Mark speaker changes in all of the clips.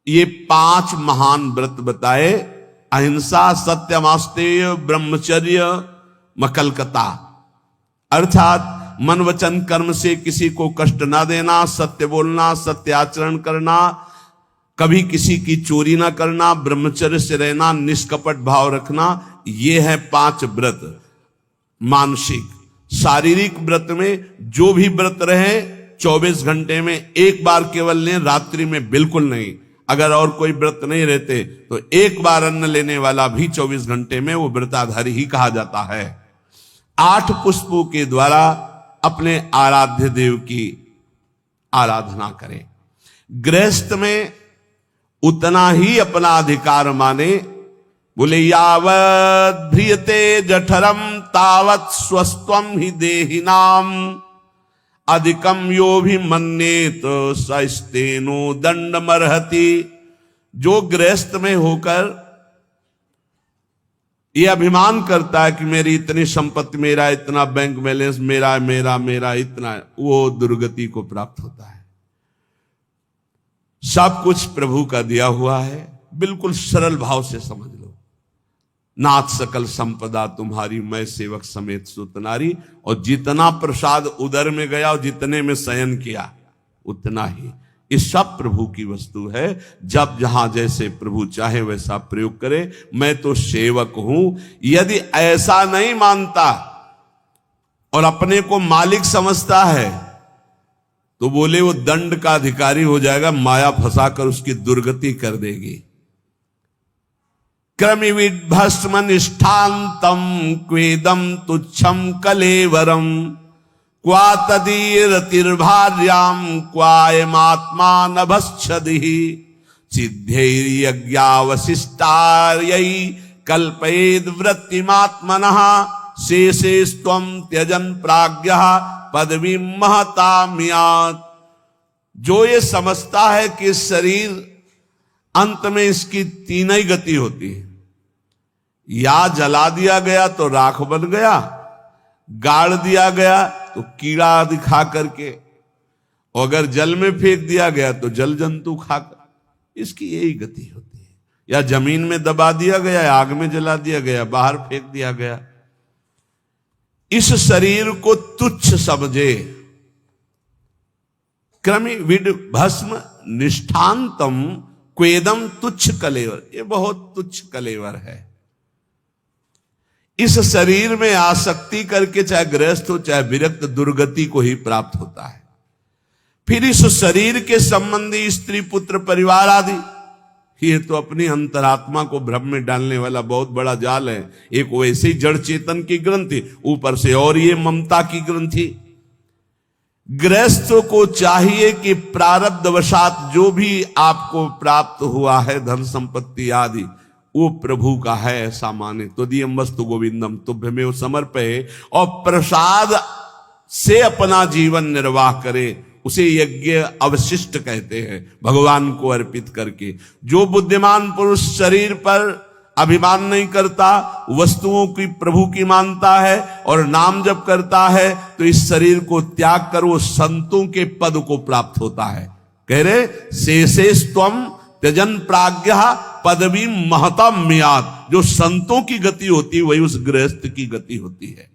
Speaker 1: ये 5 महान व्रत बताए। अहिंसा, सत्यमास्तेय, ब्रह्मचर्य, मकलकता, अर्थात मन वचन कर्म से किसी को कष्ट ना देना, सत्य बोलना, सत्य आचरण करना, कभी किसी की चोरी ना करना, ब्रह्मचर्य से रहना, निष्कपट भाव रखना। ये है 5 व्रत। मानसिक, शारीरिक व्रत में जो भी व्रत रहे 24 घंटे में एक बार केवल लें, रात्रि में बिल्कुल नहीं। अगर और कोई व्रत नहीं रहते तो एक बार अन्न लेने वाला भी 24 घंटे में वो व्रताधारी ही कहा जाता है। 8 पुष्पों के द्वारा अपने आराध्य देव की आराधना करें। गृहस्थ में उतना ही अपना अधिकार माने। बोले यावत् ध्रियते जठरम तावत् स्वस्त्वम ही देहिनाम अधिकम यो भी मन्येत सस्तेनो दंडमर्हति। जो गृहस्थ में होकर ये अभिमान करता है कि मेरी इतनी संपत्ति, मेरा इतना बैंक बैलेंस, मेरा मेरा मेरा इतना, वो दुर्गति को प्राप्त होता है। सब कुछ प्रभु का दिया हुआ है। बिल्कुल सरल भाव से समझ लो। नाथ सकल संपदा तुम्हारी, मैं सेवक समेत सुत नारी। और जितना प्रसाद उदर में गया और जितने में शयन किया उतना ही। ये सब प्रभु की वस्तु है। जब जहां जैसे प्रभु चाहे वैसा प्रयोग करे। मैं तो सेवक हूं। यदि ऐसा नहीं मानता और अपने को मालिक समझता है तो बोले वो दंड का अधिकारी हो जाएगा, माया फंसाकर उसकी दुर्गति कर देगी। क्रमिविद भस्म निष्ठांतम क्वेदम तुच्छम कलेवरम क्वा तदीरतिर्भार्याम क्वायमात्मा नभश्छदि सिद्धैर्यज्ञावशिष्टार्यै कल्पयेद वृत्तिमात्मनः शेषेस्त्वं त्यजन प्राज्ञः पदवीं महताम्यात्। जो ये समझता है कि शरीर अंत में इसकी 3 ही गति होती है, या जला दिया गया तो राख बन गया, गाड़ दिया गया तो कीड़ा दिखा करके, और अगर जल में फेंक दिया गया तो जल जंतु खाकर, इसकी यही गति होती है। या जमीन में दबा दिया गया, आग में जला दिया गया, बाहर फेंक दिया गया। इस शरीर को तुच्छ समझे। क्रमि विड भस्म निष्ठांतम क्वेदम तुच्छ कलेवर। ये बहुत तुच्छ कलेवर है। इस शरीर में आसक्ति करके चाहे गृहस्थ हो चाहे विरक्त, दुर्गति को ही प्राप्त होता है। फिर इस शरीर के संबंधी स्त्री पुत्र परिवार आदि, ये तो अपनी अंतरात्मा को भ्रम में डालने वाला बहुत बड़ा जाल है। एक वैसे ही जड़ चेतन की ग्रंथि, ऊपर से और ये ममता की ग्रंथि। गृहस्थ को चाहिए कि प्रारब्धवशात जो भी आपको प्राप्त हुआ है, धन संपत्ति आदि, वो प्रभु का है ऐसा माने। तो दियम वस्तु गोविंदम तुभ्यमेव समर्पये। और प्रसाद से अपना जीवन निर्वाह करे, उसे यज्ञ अवशिष्ट कहते हैं, भगवान को अर्पित करके। जो बुद्धिमान पुरुष शरीर पर अभिमान नहीं करता, वस्तुओं की प्रभु की मानता है और नाम जप करता है, तो इस शरीर को त्याग कर वो संतों के पद को प्राप्त होता है। कह रहे शेषेस्त्वं त्यजन प्राज्ञः पदवी महताम्यात्। जो संतों की गति होती है वही उस गृहस्थ की गति होती है।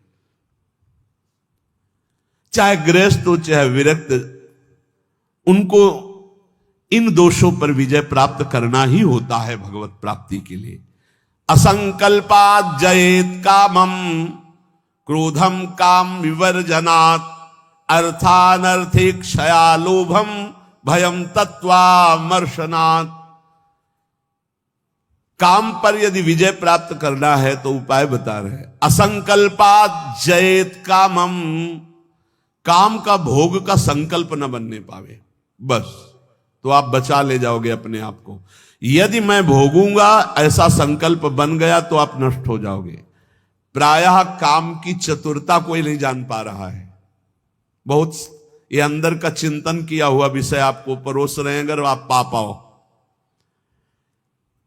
Speaker 1: चाहे गृहस्थ हो चाहे विरक्त, उनको इन दोषों पर विजय प्राप्त करना ही होता है भगवत प्राप्ति के लिए। असंकल्पात् जयेत कामम क्रोधम काम विवर्जनात् अर्थानर्थे क्षया लोभम भयम तत्वामर्शनात्। काम पर यदि विजय प्राप्त करना है तो उपाय बता रहे हैं। असंकल्पात् जयेत कामम, काम का भोग का संकल्प न बनने पावे, बस तो आप बचा ले जाओगे अपने आप को। यदि मैं भोगूंगा ऐसा संकल्प बन गया तो आप नष्ट हो जाओगे। प्रायः काम की चतुरता कोई नहीं जान पा रहा है। बहुत ये अंदर का चिंतन किया हुआ विषय आपको परोस रहे हैं, अगर आप पा पाओ।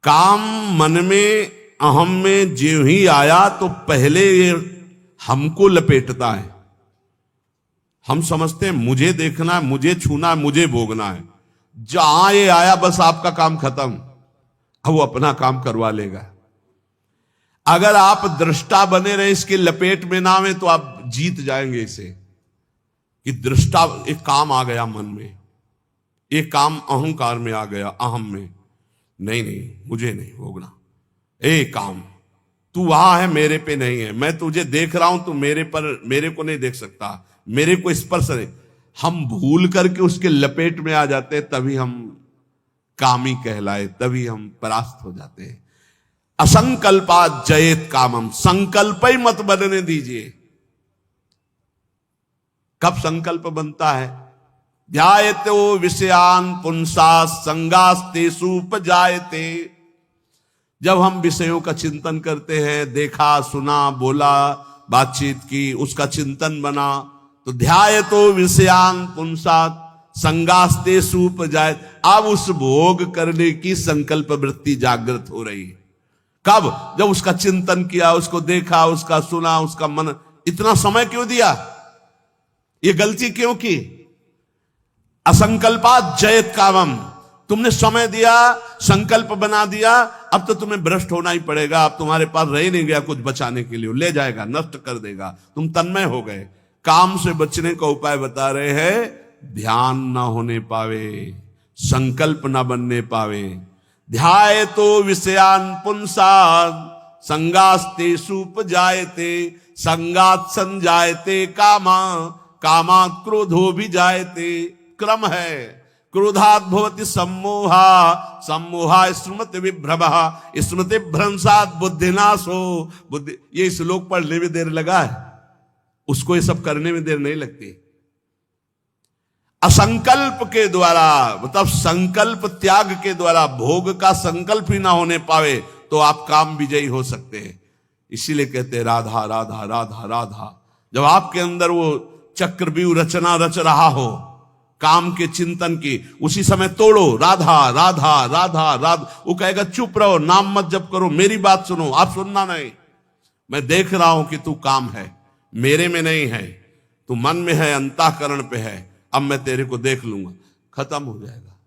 Speaker 1: काम मन में, अहम में जो ही आया तो पहले ये हमको लपेटता है। हम समझते हैं मुझे देखना है, मुझे छूना है, मुझे भोगना है। जहां ये आया बस आपका काम खत्म, अब वो अपना काम करवा लेगा। अगर आप दृष्टा बने रहे, इसके लपेट में ना आए, तो आप जीत जाएंगे इसे कि दृष्टा एक काम आ गया मन में, एक काम अहंकार में आ गया, अहम में, नहीं नहीं मुझे नहीं भोगना, काम तू वहां है मेरे पे नहीं है, मैं तुझे देख रहा हूं, तू मेरे को नहीं देख सकता, मेरे को स्पर्श नहीं। हम भूल करके उसके लपेट में आ जाते हैं, तभी हम कामी कहलाए, तभी हम परास्त हो जाते हैं। असंकल्पात जयेत कामम, संकल्प ही मत बनने दीजिए। कब संकल्प बनता है? ध्यायतो विषयान पुंसा संगास्तेषु उपजायते। जब हम विषयों का चिंतन करते हैं, देखा सुना बोला बातचीत की, उसका चिंतन बना, तो ध्यायतो विषयान पुंसा संगास्तेषु उपजायते। अब उस भोग करने की संकल्प वृत्ति जागृत हो रही है। कब? जब उसका चिंतन किया, उसको देखा, उसका सुना, उसका मन। इतना समय क्यों दिया? ये गलती क्यों की? असंकल्पात जयत कामम, तुमने समय दिया, संकल्प बना दिया, अब तो तुम्हें भ्रष्ट होना ही पड़ेगा। अब तुम्हारे पास रह नहीं गया कुछ बचाने के लिए, ले जाएगा, नष्ट कर देगा, तुम तन्मय हो गए। काम से बचने का उपाय बता रहे हैं, ध्यान ना होने पावे, संकल्प ना बनने पावे। ध्यायतो विषयान पुंसान् संगास्तेषु उपजायते, संगात् संजायते कामा, कामात् क्रोधो भी जायते। क्रम है, क्रोधात् भवति सम्मोहा, सम्मोहा स्मृति विभ्रमः, स्मृति भ्रंशात् बुद्धिनाशो। बुद्धि, ये श्लोक पढ़ने में देर लगा है, उसको ये सब करने में देर नहीं लगती। असंकल्प के द्वारा, मतलब संकल्प त्याग के द्वारा, भोग का संकल्प ही ना होने पावे तो आप काम विजयी हो सकते हैं। इसीलिए कहते हैं राधा राधा राधा राधा। जब आपके अंदर वो चक्रव्यूह रचना रच रहा हो काम के चिंतन की, उसी समय तोड़ो, राधा राधा राधा राधा। वो कहेगा चुप रहो, नाम मत जप करो, मेरी बात सुनो। आप सुनना नहीं, मैं देख रहा हूं कि तू काम है, मेरे में नहीं है, तू मन में है, अंतःकरण पे है, अब मैं तेरे को देख लूंगा, खत्म हो जाएगा।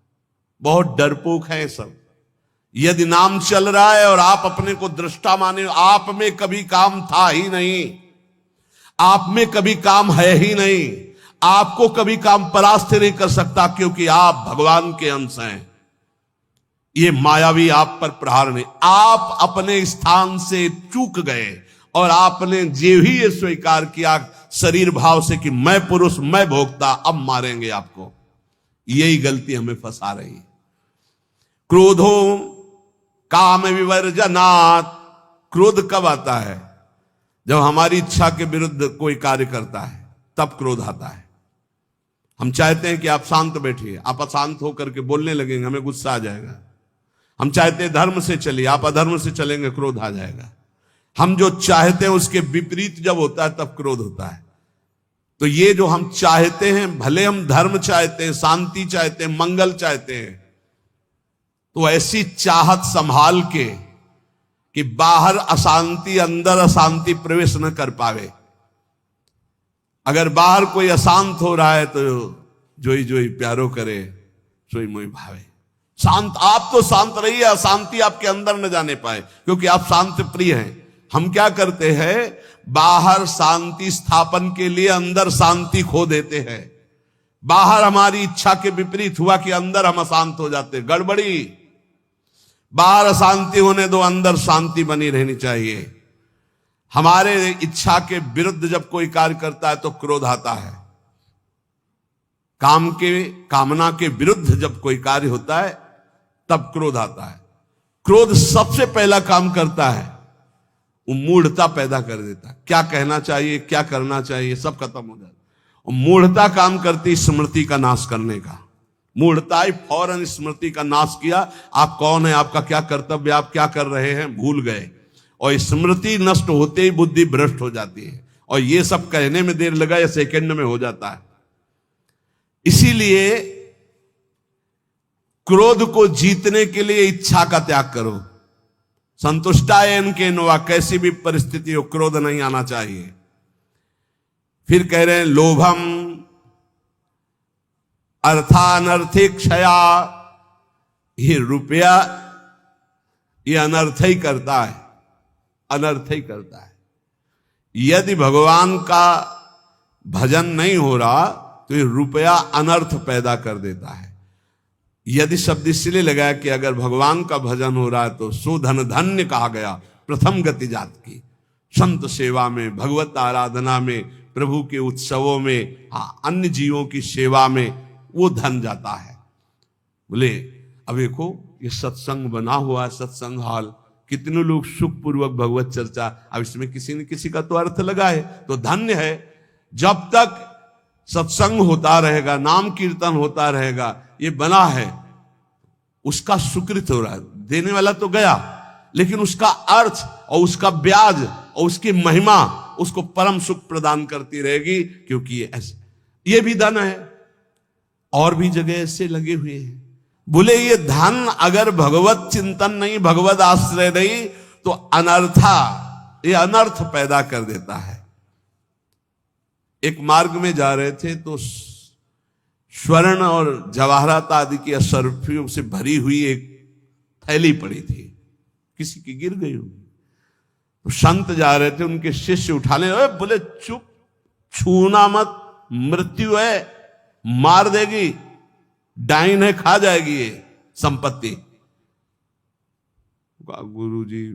Speaker 1: बहुत डरपोक है सब। यदि नाम चल रहा है और आप अपने को दृष्टा माने, आप में कभी काम था ही नहीं, आप में कभी काम है ही नहीं, आपको कभी काम परास्त नहीं कर सकता, क्योंकि आप भगवान के अंश हैं। ये मायावी आप पर प्रहार नहीं, आप अपने स्थान से चूक गए और आपने जे ही ये स्वीकार किया शरीर भाव से कि मैं पुरुष, मैं भोक्ता, अब मारेंगे आपको। यही गलती हमें फंसा रही है। क्रोधो काम विवर्जनात्, क्रोध कब आता है? जब हमारी इच्छा के विरुद्ध कोई कार्य करता है, तब क्रोध आता है। हम चाहते हैं कि आप शांत बैठिए, आप अशांत होकर के बोलने लगेंगे, हमें गुस्सा आ जाएगा। हम चाहते हैं धर्म से चलिए, आप अधर्म से चलेंगे, क्रोध आ जाएगा। हम जो चाहते हैं उसके विपरीत जब होता है तब क्रोध होता है। तो ये जो हम चाहते हैं, भले हम धर्म चाहते हैं, शांति चाहते हैं, मंगल चाहते हैं, तो ऐसी चाहत संभाल के कि बाहर अशांति, अंदर अशांति प्रवेश न कर पावे। अगर बाहर कोई अशांत हो रहा है तो जोई जोई प्यारो करे, सोई मोई भावे। शांत, आप तो शांत रहिए, अशांति आपके अंदर न जाने पाए, क्योंकि आप शांत प्रिय हैं। हम क्या करते हैं, बाहर शांति स्थापन के लिए अंदर शांति खो देते हैं। बाहर हमारी इच्छा के विपरीत हुआ कि अंदर हम अशांत हो जाते, गड़बड़ी। बाहर अशांति होने दो, अंदर शांति बनी रहनी चाहिए। हमारे इच्छा के विरुद्ध जब कोई कार्य करता है तो क्रोध आता है। कामना के विरुद्ध जब कोई कार्य होता है तब क्रोध आता है। क्रोध सबसे पहला काम करता है, वो मूढ़ता पैदा कर देता है। क्या कहना चाहिए, क्या करना चाहिए, सब खत्म हो जाता है। मूढ़ता काम करती स्मृति का नाश करने का। मूढ़ता ही फौरन स्मृति का नाश किया। आप कौन है, आपका क्या कर्तव्य, आप क्या कर रहे हैं, भूल गए। और स्मृति नष्ट होते ही बुद्धि भ्रष्ट हो जाती है। और ये सब कहने में देर लगा या सेकंड में हो जाता है। इसीलिए क्रोध को जीतने के लिए इच्छा का त्याग करो। संतुष्टायन के नवा, कैसी भी परिस्थिति हो क्रोध नहीं आना चाहिए। फिर कह रहे हैं लोभम अर्थानर्थे क्षया, ये रुपया ये अनर्थ ही करता है, अनर्थ ही करता है। यदि भगवान का भजन नहीं हो रहा तो ये रुपया अनर्थ पैदा कर देता है। यदि शब्द इसलिए लगाया कि अगर भगवान का भजन हो रहा है तो सुधन धन्य कहा गया, प्रथम गति जात की। संत सेवा में, भगवत आराधना में, प्रभु के उत्सवों में, अन्य जीवों की सेवा में वो धन जाता है। बोले अब देखो ये सत्संग बना हुआ है, सत्संग हॉल, कितने लोग सुखपूर्वक भगवत चर्चा, अब इसमें किसी न किसी का तो अर्थ लगा है, तो धन्य है। जब तक सत्संग होता रहेगा, नाम कीर्तन होता रहेगा, ये बना है, उसका सुकृत हो रहा है। देने वाला तो गया, लेकिन उसका अर्थ और उसका ब्याज और उसकी महिमा उसको परम सुख प्रदान करती रहेगी, क्योंकि ये ऐसे, ये भी धन है। और भी जगह ऐसे लगे हुए हैं। बोले ये धन अगर भगवत चिंतन नहीं, भगवत आश्रय नहीं, तो अनर्था, ये अनर्थ पैदा कर देता है। एक मार्ग में जा रहे थे तो स्वर्ण और जवाहरात आदि की असरफियों से भरी हुई एक थैली पड़ी थी, किसी की गिर गई होगी। तो संत जा रहे थे, उनके शिष्य उठा ले, बोले चुप, छूना मत, मृत्यु है, मार देगी, डाइन है, खा जाएगी ये संपत्ति। गुरु जी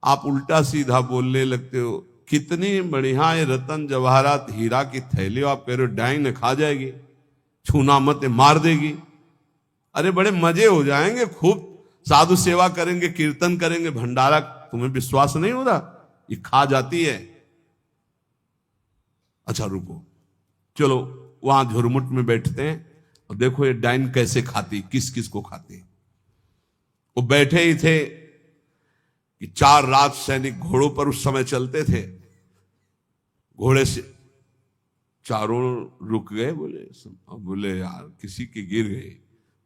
Speaker 1: आप उल्टा सीधा बोलने लगते हो, कितनी बढ़िया ये रतन जवाहरात हीरा की थैली, आप कह रहे हो डाइन है, खा जाएगी, छूना मत, मार देगी। अरे बड़े मजे हो जाएंगे, खूब साधु सेवा करेंगे, कीर्तन करेंगे, भंडारा, तुम्हें विश्वास नहीं हो रहा ये खा जाती है। अच्छा रुको, चलो वहां झुरमुट में बैठते हैं और देखो ये डाइन कैसे खाती, किस किस को खाती। वो बैठे ही थे कि 4 राज सैनिक घोड़ों पर उस समय चलते थे, घोड़े से चारों रुक गए। बोले यार किसी की गिर गई।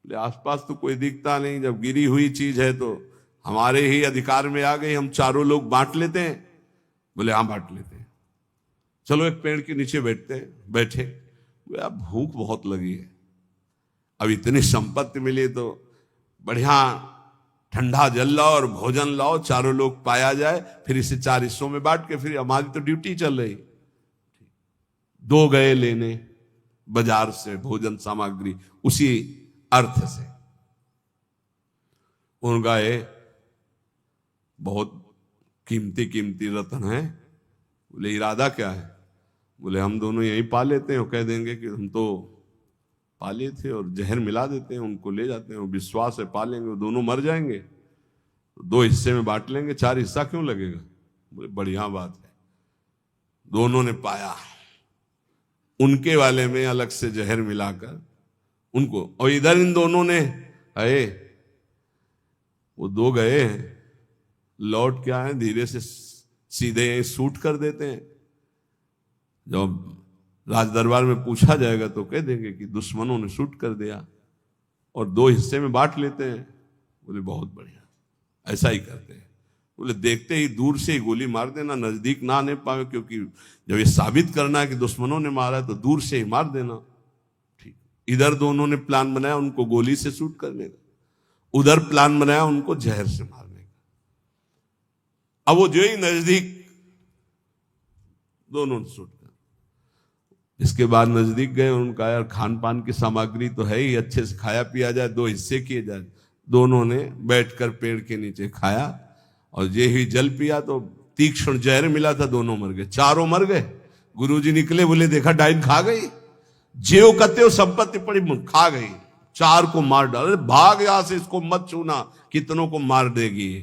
Speaker 1: बोले आसपास तो कोई दिखता नहीं, जब गिरी हुई चीज है तो हमारे ही अधिकार में आ गई, हम चारों लोग बांट लेते हैं। बोले हाँ बांट लेते हैं, चलो एक पेड़ के नीचे बैठते हैं। बैठे, अब भूख बहुत लगी है, अब इतनी संपत्ति मिली तो बढ़िया ठंडा जल लाओ और भोजन लाओ, चारों लोग पाया जाए, फिर इसे 4 हिस्सों में बांट के, फिर हमारी तो ड्यूटी चल रही। 2 गए लेने बाजार से भोजन सामग्री, उसी अर्थ से। उन गए, बहुत कीमती कीमती रत्न है। बोले इरादा क्या है? बोले हम दोनों यहीं पा लेते हैं, कह देंगे कि हम तो पाले थे और जहर मिला देते हैं, उनको ले जाते हैं, विश्वास है पालेंगे, वो दोनों मर जाएंगे, तो 2 हिस्से में बांट लेंगे, 4 हिस्सा क्यों लगेगा? बोले बढ़िया बात है। दोनों ने पाया, उनके वाले में अलग से जहर मिलाकर उनको, और इधर इन दोनों ने आए, वो 2 गए हैं, लौट के आए, धीरे से सीधे शूट कर देते हैं। जब राज दरबार में पूछा जाएगा तो कह देंगे कि दुश्मनों ने शूट कर दिया, और 2 हिस्से में बांट लेते हैं। बोले बहुत बढ़िया, ऐसा ही करते हैं। बोले देखते ही दूर से ही गोली मार देना, नजदीक ना आने पाए, क्योंकि जब ये साबित करना है कि दुश्मनों ने मारा है तो दूर से ही मार देना। ठीक, इधर दोनों ने प्लान बनाया उनको गोली से शूट करने का, उधर प्लान बनाया उनको जहर से मारने का। अब वो जो ही नजदीक, दोनों ने शूट कर, इसके बाद नजदीक गए, उनका यार खान पान की सामग्री तो है ही, अच्छे से खाया पिया जाए, 2 हिस्से किए जाए। दोनों ने बैठकर पेड़ के नीचे खाया, और ये ही जल पिया तो तीक्ष्ण जहर मिला था, दोनों मर गए, चारों मर गए। गुरुजी निकले, बोले देखा डाइन खा गई, जेव कते संपत्ति पड़ी खा गई, 4 को मार डाले, भाग यहां से, इसको मत छूना, कितनों को मार देगी।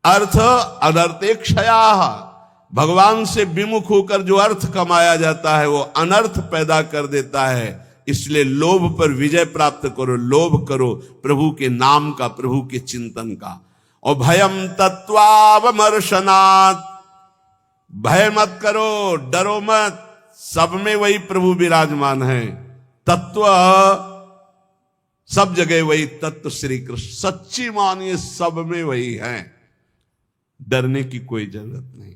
Speaker 1: अर्थ अनर्थे क्षया, भगवान से विमुख होकर जो अर्थ कमाया जाता है वो अनर्थ पैदा कर देता है। इसलिए लोभ पर विजय प्राप्त करो, लोभ करो प्रभु के नाम का, प्रभु के चिंतन का। और भयम तत्वावमर्शनात्, भय मत करो, डरो मत, सब में वही प्रभु विराजमान है। तत्व सब जगह वही तत्व श्री कृष्ण, सच्ची मानिए सब में वही है, डरने की कोई जरूरत नहीं।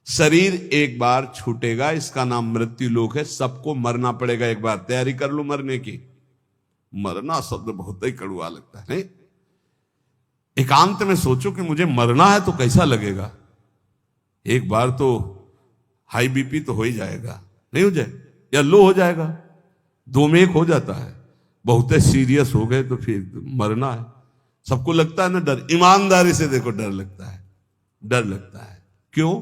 Speaker 1: शरीर एक बार छूटेगा, इसका नाम मृत्यु लोक है। सबको मरना पड़ेगा एक बार। तैयारी कर लो मरने की। मरना शब्द बहुत ही कड़वा लगता है नहीं? एकांत में सोचो कि मुझे मरना है तो कैसा लगेगा। एक बार तो हाई बीपी तो हो ही जाएगा, नहीं हो जाए, या लो हो जाएगा, दो में एक हो जाता है। बहुत सीरियस हो गए तो फिर मरना है। सबको लगता है ना डर। ईमानदारी से देखो, डर लगता है, डर लगता है। क्यों?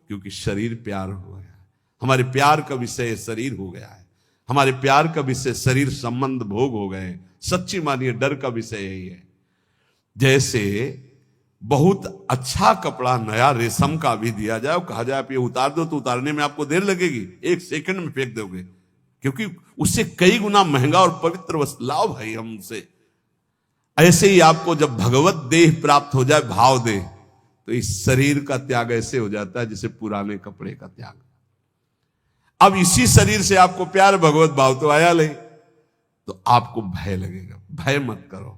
Speaker 1: क्योंकि शरीर प्यार हो गया है। हमारे प्यार का विषय शरीर हो गया है। हमारे प्यार का विषय शरीर संबंध भोग हो गए। सच्ची मानिए, डर का विषय यही है। जैसे बहुत अच्छा कपड़ा नया रेशम का भी दिया जाए और कहा जाए आप ये उतार दो, तो उतारने में आपको देर लगेगी, 1 सेकंड में फेंक दोगे, क्योंकि उससे कई गुना महंगा और पवित्र वस्त्र लाओ भाई हमसे। ऐसे ही आपको जब भगवत देह प्राप्त हो जाए, भाव देह, तो इस शरीर का त्याग ऐसे हो जाता है जैसे पुराने कपड़े का त्याग। अब इसी शरीर से आपको प्यार भगवत भाव तो आया नहीं, तो आपको भय लगेगा। भय मत करो।